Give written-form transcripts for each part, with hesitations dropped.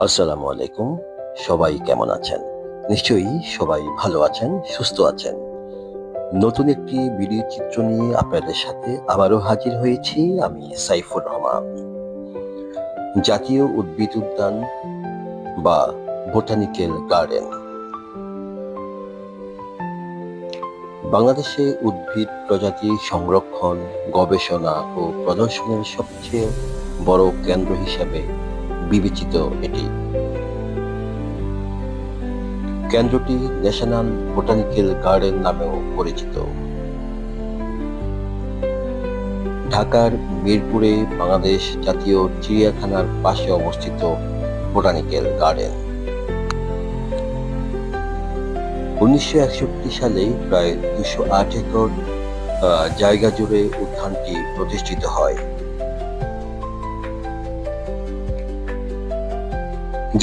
আসসালামু আলাইকুম। সবাই কেমন আছেন? নিশ্চয়ই সবাই ভালো আছেন, সুস্থ আছেন। নতুন একটি ভিডিও চিত্র নিয়ে আপনাদের সাথে আবারও হাজির হয়েছি আমি সাইফুর রহমান। জাতীয় উদ্ভিদ উদ্যান বা বোটানিক্যাল গার্ডেন বাংলাদেশে উদ্ভিদ প্রজাতি সংরক্ষণ, গবেষণা ও প্রদর্শনের সবচেয়ে বড় কেন্দ্র হিসেবে বিবেচিত এটি। কেন্দ্রটি ন্যাশনাল বোটানিক্যাল গার্ডেন নামেও পরিচিত। ঢাকার মিরপুরে বাংলাদেশ জাতীয় চিড়িয়াখানার পাশে অবস্থিত বোটানিক্যাল গার্ডেন 1961 সালে প্রায় 208 একর জায়গা জুড়ে উদ্যানটি প্রতিষ্ঠিত হয়।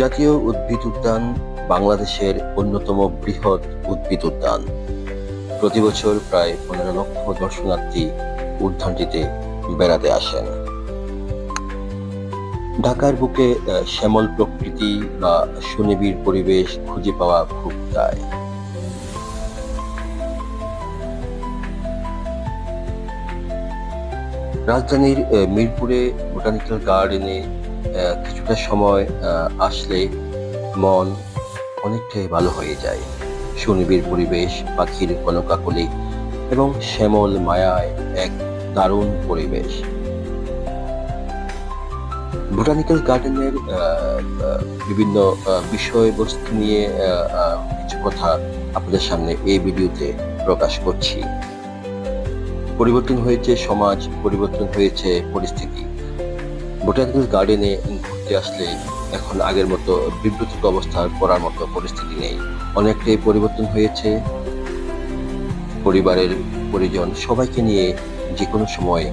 জাতীয় উদ্ভিদ উদ্যান বাংলাদেশের অন্যতম বৃহৎ উদ্ভিদ উদ্যান। প্রতি বছর প্রায় 15 লক্ষ দর্শনার্থী উদ্যানটিতে বেড়াতে আসেন। ঢাকার বুকে শ্যামল প্রকৃতি বা সুনিবিড় পরিবেশ খুঁজে পাওয়া খুব দায়। রাজধানীর মিরপুরে বোটানিক্যাল গার্ডেনে কিছুটা সময় আসলে মন অনেকটাই ভালো হয়ে যায়। সুনিবিড় পরিবেশ, পাখির কলকাকলি এবং শ্যামল মায়ায় এক দারুণ পরিবেশ। বোটানিক্যাল গার্ডেনের বিভিন্ন বিষয়বস্তু নিয়ে কিছু কথা আপনাদের সামনে এই ভিডিওতে প্রকাশ করছি। পরিবর্তন হয়েছে সমাজ, পরিবর্তন হয়েছে পরিস্থিতি। বোটানিক্যাল গার্ডেনে ঘুরতে আসলে এখন আগের মতো বিব্রতকর অবস্থার পড়ার মতো পরিস্থিতি নেই। অনেকটাই পরিবর্তন হয়েছে। পরিবারের পরিজন সবাইকে নিয়ে যে কোনো সময়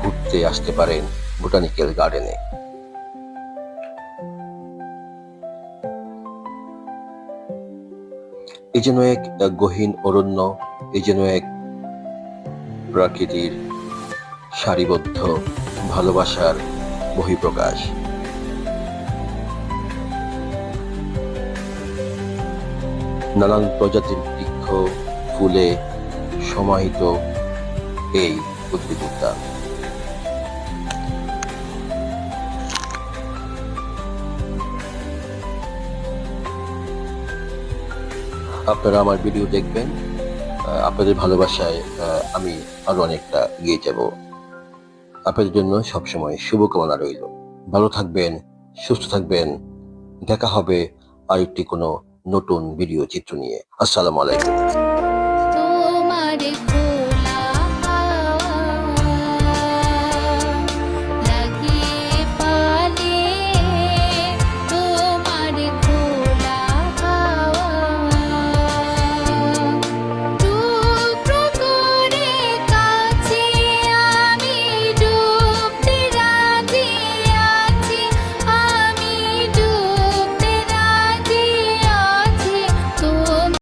ঘুরতে আসতে পারেন বোটানিক্যাল গার্ডেনে। এই যেন এক গহীন অরণ্য, এই যেন এক প্রকৃতির সারিবদ্ধ ভালোবাসার বহিঃপ্রকাশ। নানান প্রজাতির বৃক্ষ, ফুলে সমাহিত এই উদ্ভিদ উদ্যান। আপনারা আমার ভিডিও দেখবেন, আপনাদের ভালোবাসায় আমি আরো অনেকটা এগিয়ে যাব। আপনাদের জন্য সবসময় শুভকামনা রইল। ভালো থাকবেন, সুস্থ থাকবেন। দেখা হবে আরেকটি কোনো নতুন ভিডিও চিত্র নিয়ে। আসসালামু আলাইকুম।